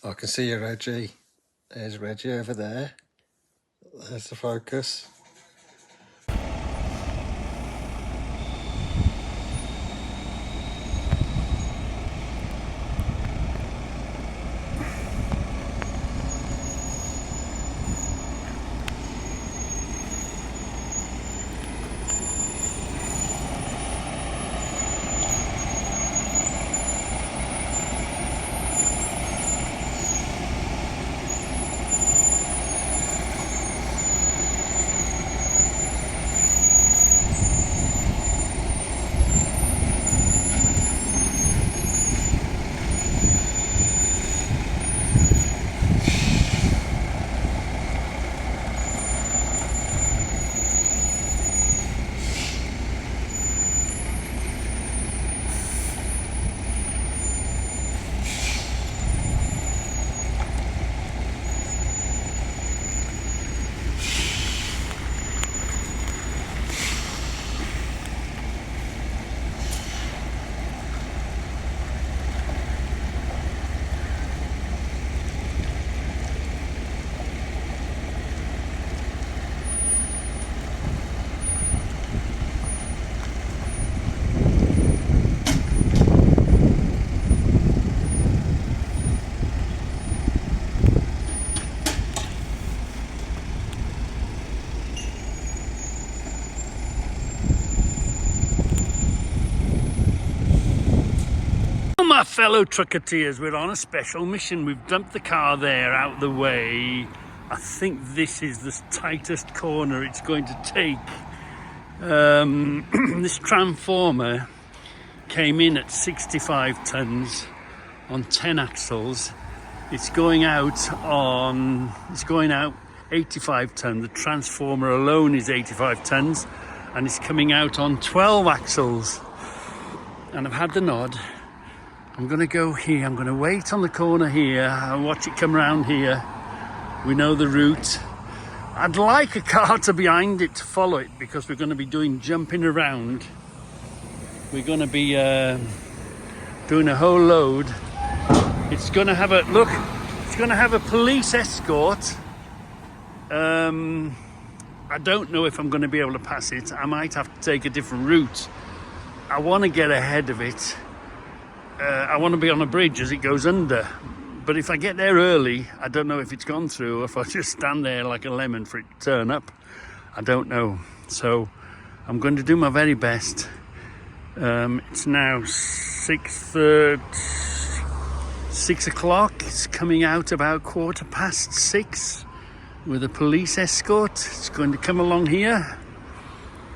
I can see you, Reggie. There's Reggie over there. There's the focus. My fellow trucketeers, we're on a special mission. We've dumped the car there out the way. I think this is the tightest corner it's going to take. This transformer came in at 65 tons on 10 axles. It's going out 85 tons. The transformer alone is 85 tons and it's coming out on 12 axles. And I've had the nod. I'm going to go here, I'm going to wait on the corner here and watch it come around here. We know the route. I'd like a car to behind it to follow it because we're going to be doing jumping around. We're going to be doing a whole load. It's going to have a, look, it's going to have a police escort. I don't know if I'm going to be able to pass it. I might have to take a different route. I want to get ahead of it. I want to be on a bridge as it goes under, but if I get there early, I don't know if it's gone through or if I just stand there like a lemon for it to turn up. I don't know. So I'm going to do my very best. It's now 6 o'clock. It's coming out about 6:15 with a police escort. It's going to come along here,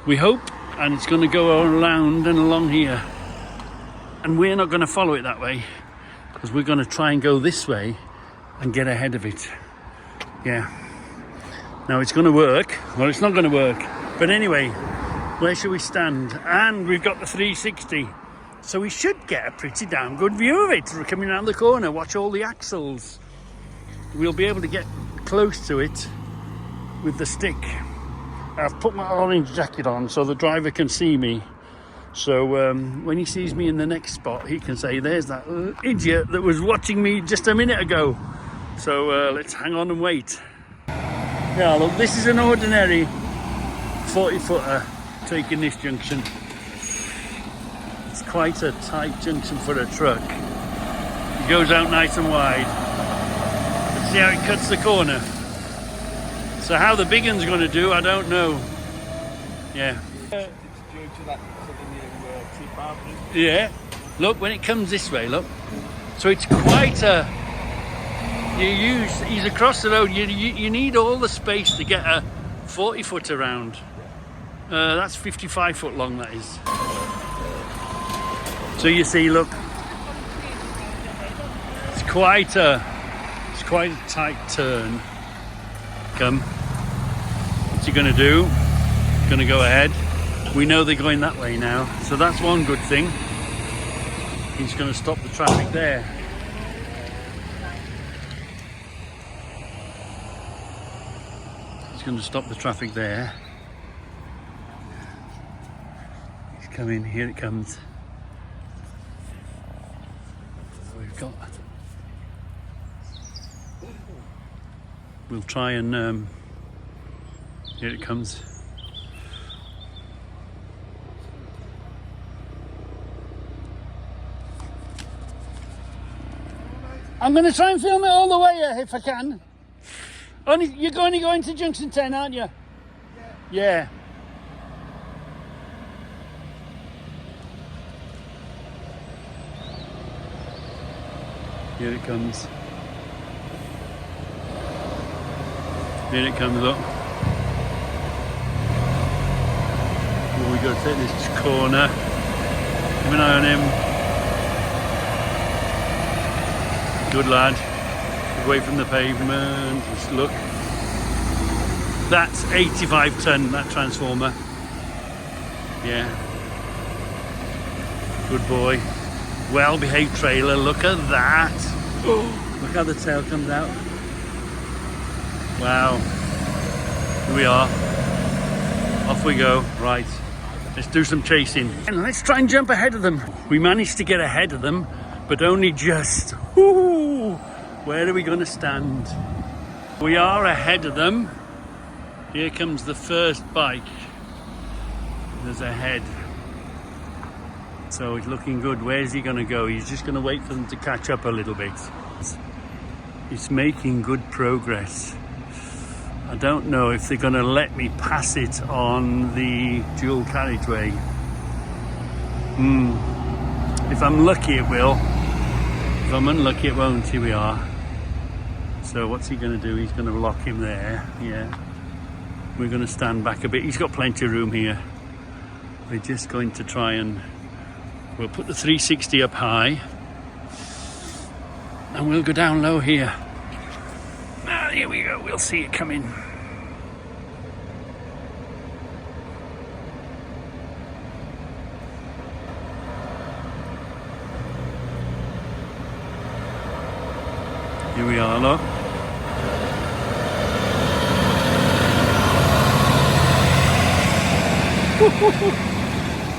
we hope, and it's going to go around and along here. And we're not going to follow it that way because we're going to try and go this way and get ahead of it. Yeah. Now it's going to work. Well, it's not going to work. But anyway, where should we stand? And we've got the 360. So we should get a pretty damn good view of it. We're coming around the corner. Watch all the axles. We'll be able to get close to it with the stick. I've put my orange jacket on so the driver can see me. So when he sees me in the next spot, he can say, there's that idiot that was watching me just a minute ago. So let's hang on and wait. Yeah, look, this is an ordinary 40-footer taking this junction. It's quite a tight junction for a truck. It goes out nice and wide. Let's see how it cuts the corner. So how the big one's going to do, I don't know. Yeah. Yeah, look, when it comes this way, look. So it's quite a, he's across the road, you need all the space to get a 40-foot around. That's 55 foot long, that is. So you see, look, it's quite a tight turn. Come, what's he gonna do? He's gonna go ahead. We know they're going that way now, so that's one good thing. He's going to stop the traffic there. He's going to stop the traffic there. He's coming, here it comes. We've got we'll try and here it comes. I'm going to try and film it all the way if I can. You're only going to Junction 10, aren't you? Yeah. Here it comes. Here it comes up. Oh, we got to take this corner. Keep an eye on him. Good lad. Away from the pavement. Just look. That's 85 ton, that transformer. Yeah. Good boy. Well behaved trailer. Look at that. Oh, look how the tail comes out. Wow. Here we are. Off we go. Right. Let's do some chasing. And let's try and jump ahead of them. We managed to get ahead of them, but only just. Ooh, where are we going to stand? We are ahead of them. Here comes the first bike. There's a head. So it's looking good. Where's he going to go? He's just going to wait for them to catch up a little bit. It's making good progress. I don't know if they're going to let me pass it on the dual carriageway. If I'm lucky it will. If I'm unlucky it won't. Here we are. So what's he going to do? He's going to lock him there. Yeah. We're going to stand back a bit. He's got plenty of room here. We're just going to try and we'll put the 360 up high and we'll go down low here. Here we go. We'll see it coming. Here we are, look.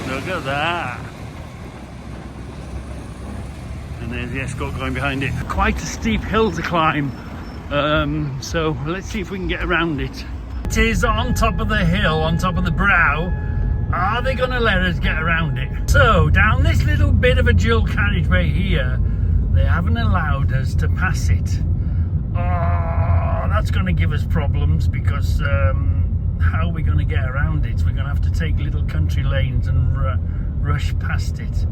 Look at that. And there's the Escort going behind it. Quite a steep hill to climb. So let's see if we can get around it. It is on top of the hill, on top of the brow. Are they going to let us get around it? So down this little bit of a dual carriageway here, they haven't allowed us to pass it. Oh, that's going to give us problems because how are we going to get around it? We're going to have to take little country lanes and rush past it.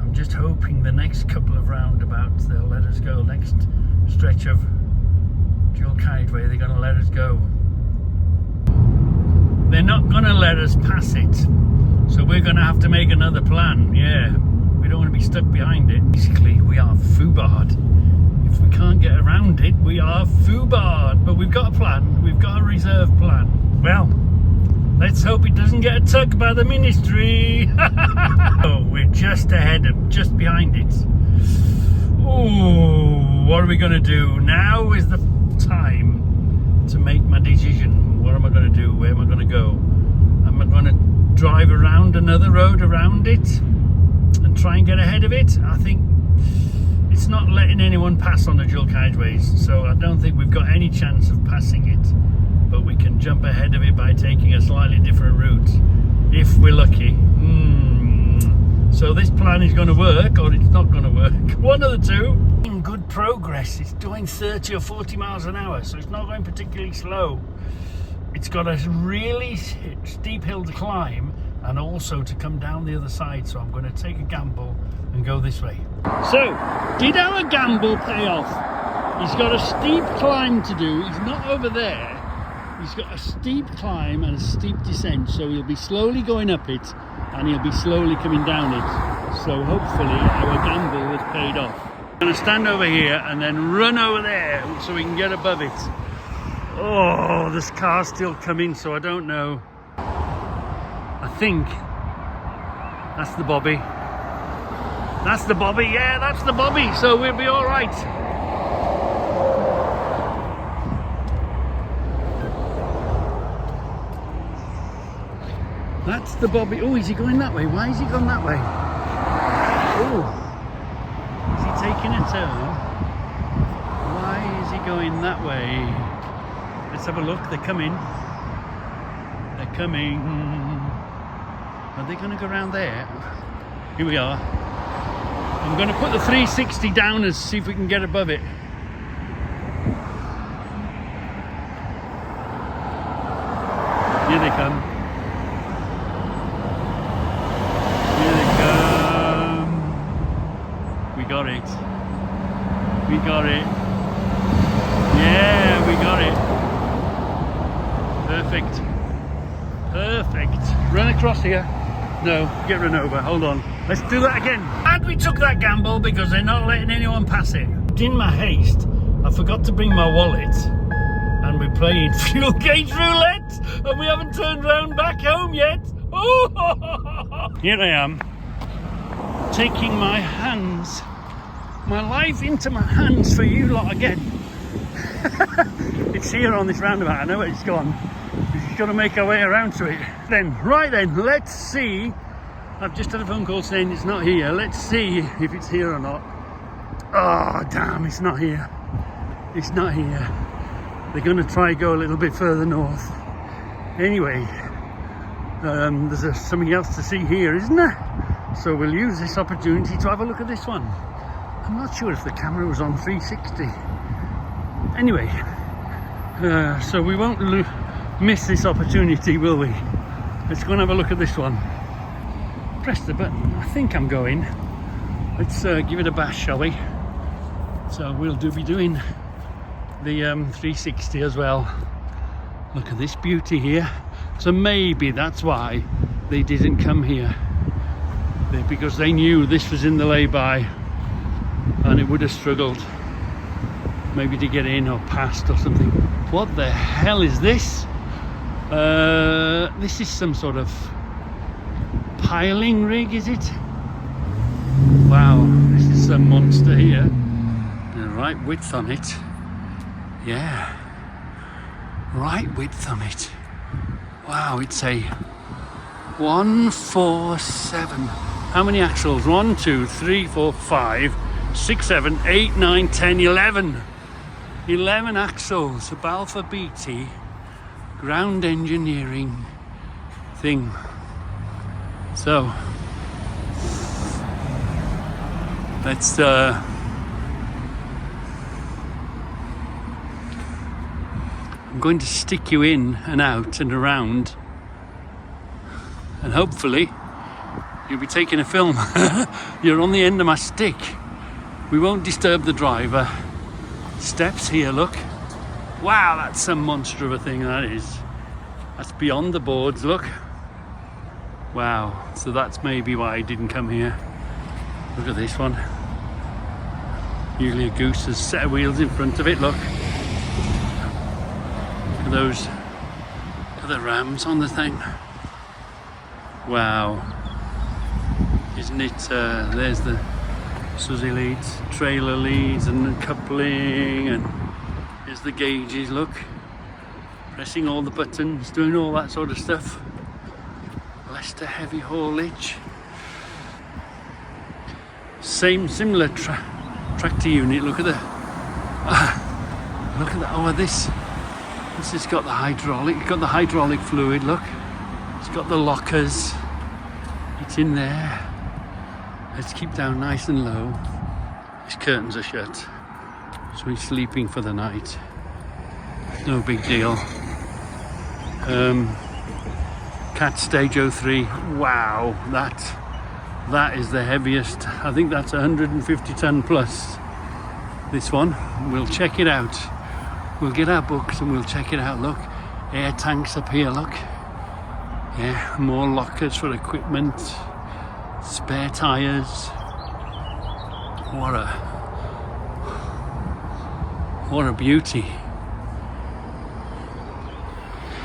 I'm just hoping the next couple of roundabouts they'll let us go. Next stretch of dual carriageway they're going to let us go. They're not going to let us pass it, so we're going to have to make another plan. Yeah, we don't want to be stuck behind it. Basically we are foobarred. If we can't get around it, we are foobarred. But we've got a plan. We've got a reserve plan. Well, let's hope it doesn't get attacked by the ministry. Oh, we're just ahead of, just behind it. Oh, what are we going to do? Now is the time to make my decision. What am I going to do? Where am I going to go? Am I going to drive around another road around it and try and get ahead of it? I think it's not letting anyone pass on the dual carriageways, so I don't think we've got any chance of passing it. But we can jump ahead of it by taking a slightly different route if we're lucky. So this plan is going to work or it's not going to work. One of the two. In good progress. It's doing 30 or 40 miles an hour, so it's not going particularly slow. It's got a really steep hill to climb and also to come down the other side, so I'm going to take a gamble and go this way. So, did our gamble pay off? He's got a steep climb to do. He's not over there. He's got a steep climb and a steep descent, so he'll be slowly going up it and he'll be slowly coming down it. So hopefully our gamble has paid off. I'm going to stand over here and then run over there so we can get above it. Oh, this car's still coming, so I don't know. I think that's the Bobby. That's the Bobby, yeah, that's the Bobby, so we'll be all right. That's the Bobby. Oh, is he going that way? Why is he going that way? Oh, is he taking a turn? Why is he going that way? Let's have a look. They're coming. They're coming. Are they going to go around there? Here we are. I'm going to put the 360 down and see if we can get above it. Here they come. Here they come. We got it. We got it. Yeah, we got it. Perfect. Perfect. Run across here. No, get run over. Hold on. Let's do that again. And we took that gamble because they're not letting anyone pass it. In my haste, I forgot to bring my wallet. And we played fuel gauge roulette. And we haven't turned round back home yet. Oh! Here I am. Taking my hands. My life into my hands for you lot again. It's here on this roundabout. I know where it's gone. We've just got to make our way around to it. Right then, let's see. I've just had a phone call saying it's not here. Let's see if it's here or not. Oh, damn, it's not here. It's not here. They're going to try go a little bit further north. Anyway, there's something else to see here, isn't there? So we'll use this opportunity to have a look at this one. I'm not sure if the camera was on 360. Anyway, so we won't miss this opportunity, will we? Let's go and have a look at this one. Press the button. I think I'm going. Let's give it a bash, shall we? So we'll be doing the 360 as well. Look at this beauty here. So maybe that's why they didn't come here. Because they knew this was in the lay-by and it would have struggled maybe to get in or past or something. What the hell is this? This is some sort of piling rig, is it? Wow, this is some monster here. The right width on it. Yeah, right width on it. Wow, it's a 147. How many axles? 1, 2, 3, 4, 5, 6, 7, 8, 9, 10, 11. 11 axles. A Balfour BT ground engineering thing. So let's I'm going to stick you in and out and around, and hopefully you'll be taking a film. You're on the end of my stick. We won't disturb the driver. Steps here, look. Wow, that's some monster of a thing, that is. That's beyond the boards, look. Wow, so that's maybe why I didn't come here. Look at this one. Usually a Goose has a set of wheels in front of it, look. Look at those, look at the rams on the thing. Wow. Isn't it, there's the Suzy leads, trailer leads and the coupling, and here's the gauges, look. Pressing all the buttons, doing all that sort of stuff. Leicester heavy haulage. Similar tractor unit, look at the, look at that, oh this has got the hydraulic fluid, look. It's got the lockers, it's in there. Let's keep down nice and low. His curtains are shut, so he's sleeping for the night. No big deal. Cat Stage 03. Wow, that is the heaviest. I think that's 150 ton plus. This one, we'll check it out. We'll get our books and we'll check it out. Look, air tanks up here, look. Yeah, more lockers for equipment. Spare tyres. What a beauty.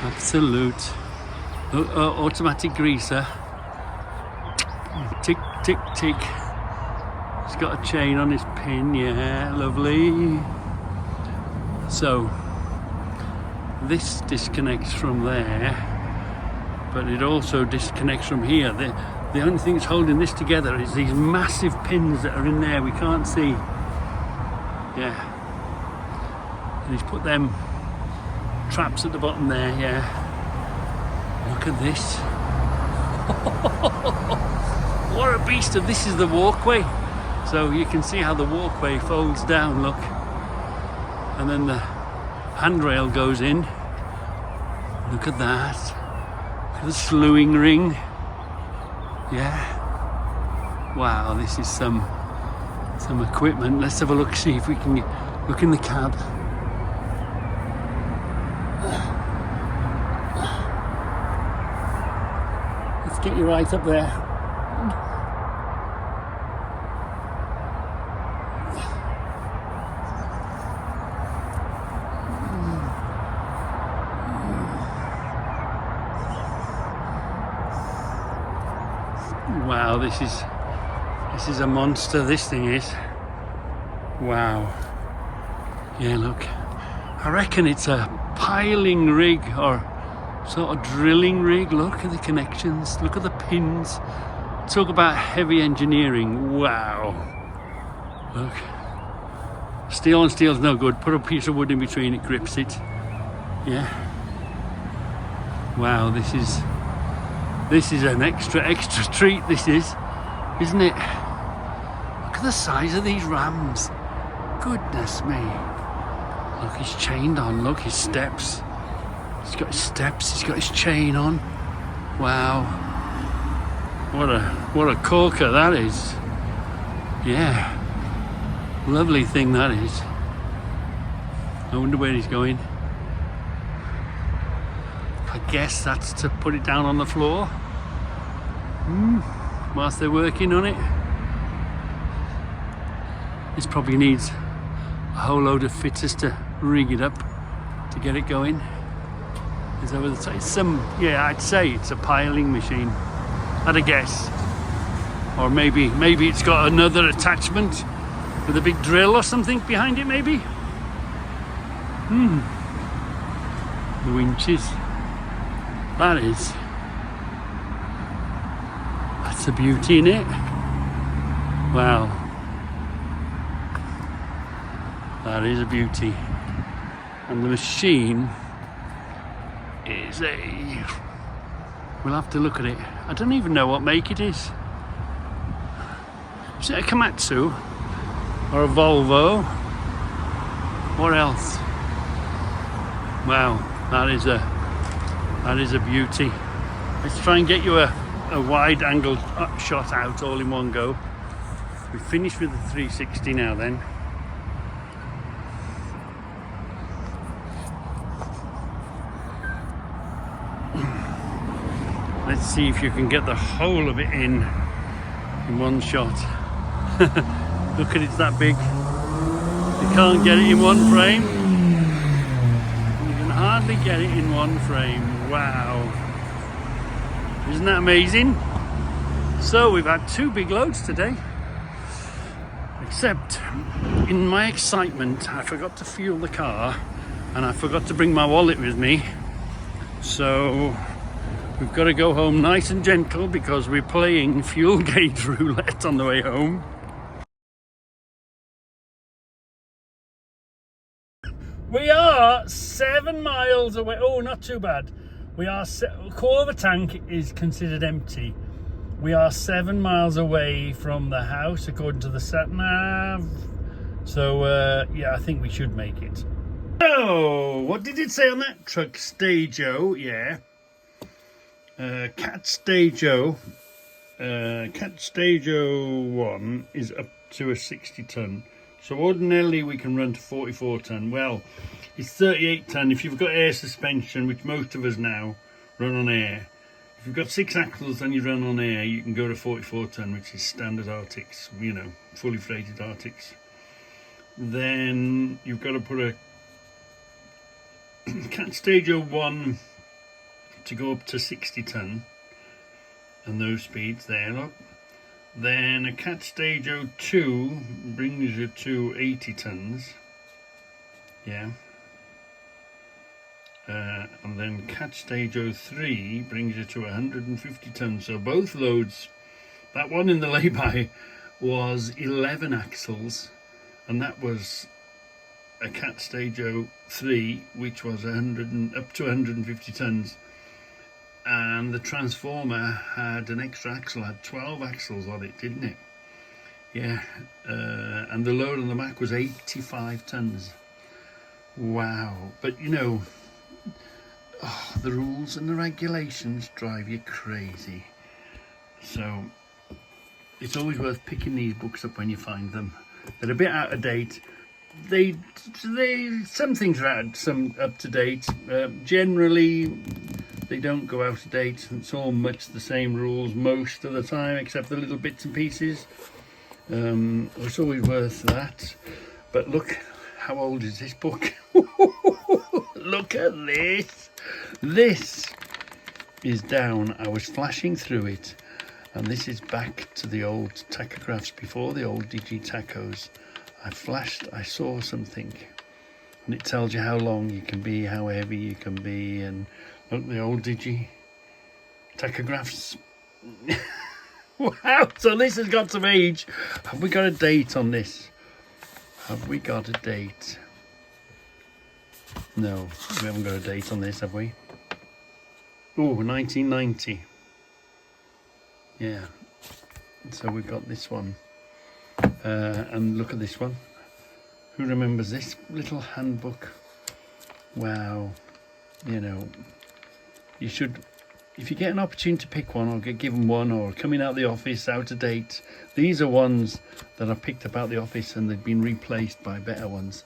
Absolute. Automatic greaser. Tick, tick, tick. He's got a chain on his pin, yeah, lovely. So, this disconnects from there, but it also disconnects from here. The only thing that's holding this together is these massive pins that are in there we can't see. Yeah. And he's put them traps at the bottom there, yeah. Look at this. What a beast. Of this is the walkway. So you can see how the walkway folds down, look. And then the handrail goes in. Look at that. Look at the slewing ring. Yeah. Wow, this is some equipment. Let's have a look, see if we can look in the cab. Let's get you right up there. Wow, this is a monster, this thing is. Wow. Yeah, look. I reckon it's a piling rig or sort of drilling rig. Look at the connections, look at the pins. Talk about heavy engineering. Wow. Look. Steel on steel's no good. Put a piece of wood in between, it grips it. Yeah. Wow, this is an extra treat, this is, isn't it? Look at the size of these rams. Goodness me. Look, he's chained on. Look, his steps. He's got his steps. He's got his chain on. Wow. What a corker that is. Yeah. Lovely thing that is. I wonder where he's going. I guess that's to put it down on the floor. Whilst they're working on it. This probably needs a whole load of fitters to rig it up to get it going. Is over the top. It's yeah, I'd say it's a piling machine. I'd a guess. Or maybe it's got another attachment with a big drill or something behind it, maybe. The winches. That's a beauty, innit? Wow. That is a beauty. And the machine is we'll have to look at it. I don't even know what make it is. Is it a Komatsu? Or a Volvo? What else? Wow, that is a beauty. Let's try and get you a wide angle shot out all in one go. We finished with the 360 now then. Let's see if you can get the whole of it in one shot. Look at it, it's that big. You can't get it in one frame. You can hardly get it in one frame. Wow. Isn't that amazing? So we've had 2 big loads today. Except in my excitement, I forgot to fuel the car and I forgot to bring my wallet with me. So we've got to go home nice and gentle because we're playing fuel gauge roulette on the way home. We are 7 miles away. Oh, not too bad. We are core of the tank is considered empty. We are 7 miles away from the house according to the sat nav. So yeah, I think we should make it. Oh, what did it say on that truck? Stageo, yeah. Cat Stageo 1 is up to a 60 ton. So ordinarily we can run to 44 ton. Well, it's 38 ton. If you've got air suspension, which most of us now run on air. If you've got 6 axles and you run on air, you can go to 44 ton, which is standard Arctics, you know, fully freighted Arctics. Then you've got to put a Cat Stageo 1 to go up to 60 ton, and those speeds there, look. Then a Cat Stageo 2 brings you to 80 tons, yeah. And then Cat Stageo 3 brings you to 150 tons. So both loads, that one in the lay-by was 11 axles, and that was a Cat Stage 03, which was 100 and up to 150 tons, and the transformer had an extra axle, had 12 axles on it, didn't it? Yeah, and the load on the Mack was 85 tons. Wow. But you know, the rules and the regulations drive you crazy. So it's always worth picking these books up when you find them. They're a bit out of date. They some things are some up to date. Generally, they don't go out of date. It's all much the same rules most of the time, except the little bits and pieces. It's always worth that. But look, how old is this book? Look at this. This is down. I was flashing through it, and this is back to the old tachographs before the old Digitachos. I flashed, I saw something, and it tells you how long you can be, how heavy you can be, and look, the old Digitachographs. Wow, so this has got some age. Have we got a date on this? Have we got a date? No, we haven't got a date on this, have we? Oh, 1990. Yeah, so we've got this one. And look at this one. Who remembers this little handbook? Wow. You know, you should, if you get an opportunity to pick one or get given one, or coming out of the office out of date, these are ones that I picked up out of the office and they've been replaced by better ones.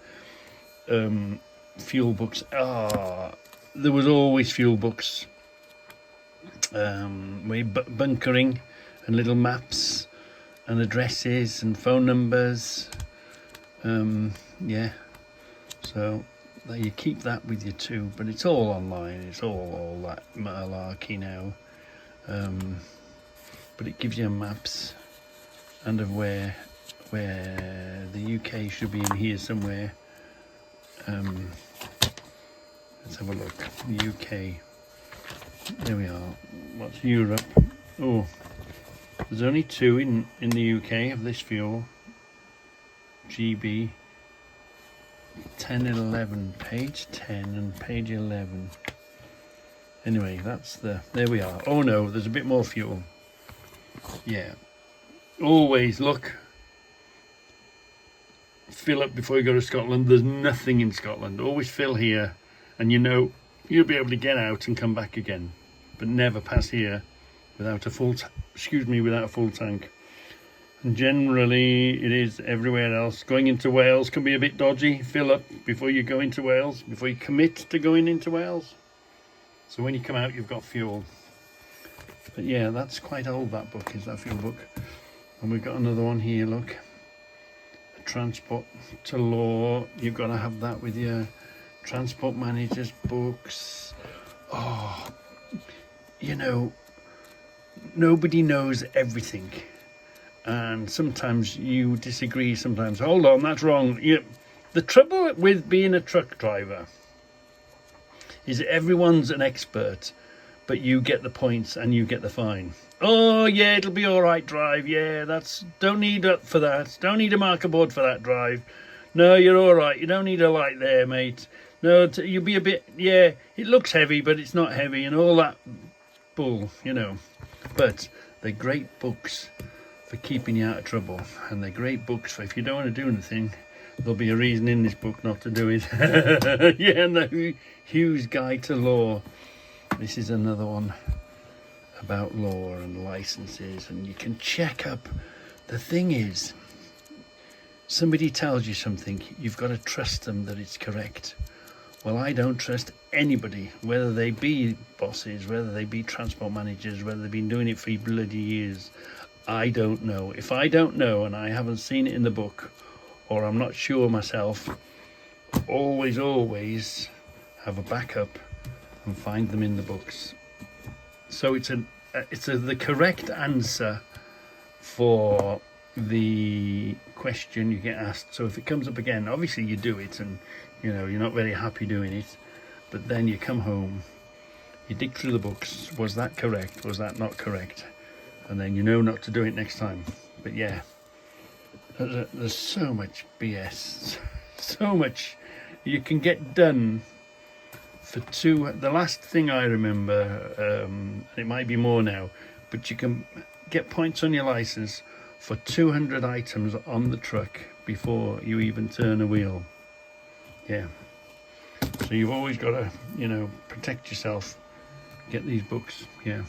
Fuel books. There was always fuel books. Bunkering and little maps and addresses and phone numbers. Yeah, so you keep that with you too, but it's all online. It's all that malarkey now. But it gives you maps and of where the UK should be in here somewhere. Let's have a look. The UK. There we are. What's Europe? Oh, there's only two in the UK of this fuel. GB 10 and 11, page 10 and page 11. Anyway, that's there we are. Oh no, there's a bit more fuel. Yeah, always look, fill up before you go to Scotland. There's nothing in Scotland. Always fill here, and you know you'll be able to get out and come back again, but never pass here without a full without a full tank. And generally it is everywhere else. Going into Wales can be a bit dodgy. Fill up before you go into Wales, before you commit to going into Wales, so when you come out you've got fuel. But yeah, that's quite old, that book is, that fuel book. And we've got another one here, look, a transport to law. You've got to have that with your transport managers books. Oh, you know, nobody knows everything, and sometimes you disagree. Sometimes, hold on, that's wrong. The trouble with being a truck driver is everyone's an expert, but you get the points and you get the fine. Oh yeah, it'll be all right, drive. Yeah, don't need it for that. Don't need a marker board for that, drive. No, you're all right. You don't need a light there, mate. No, you'll be a bit, yeah, it looks heavy, but it's not heavy, and all that bull, you know. But they're great books for keeping you out of trouble, and they're great books for if you don't want to do anything, there'll be a reason in this book not to do it. Yeah, and the Hughes Guide to Law. This is another one about law and licenses, and you can check up. The thing is, somebody tells you something, you've got to trust them that it's correct. Well, I don't trust anybody, whether they be bosses, whether they be transport managers, whether they've been doing it for bloody years. I don't know. If I don't know and I haven't seen it in the book, or I'm not sure myself, always have a backup and find them in the books. So it's the correct answer for the question you get asked. So if it comes up again, obviously you do it, and you know you're not very happy doing it, but then you come home, you dig through the books. Was that correct? Was that not correct? And then you know not to do it next time. But yeah, there's so much BS, so much you can get done for the last thing I remember, it might be more now, but you can get points on your license for 200 items on the truck before you even turn a wheel. Yeah, so you've always got to, you know, protect yourself, get these books. Yeah.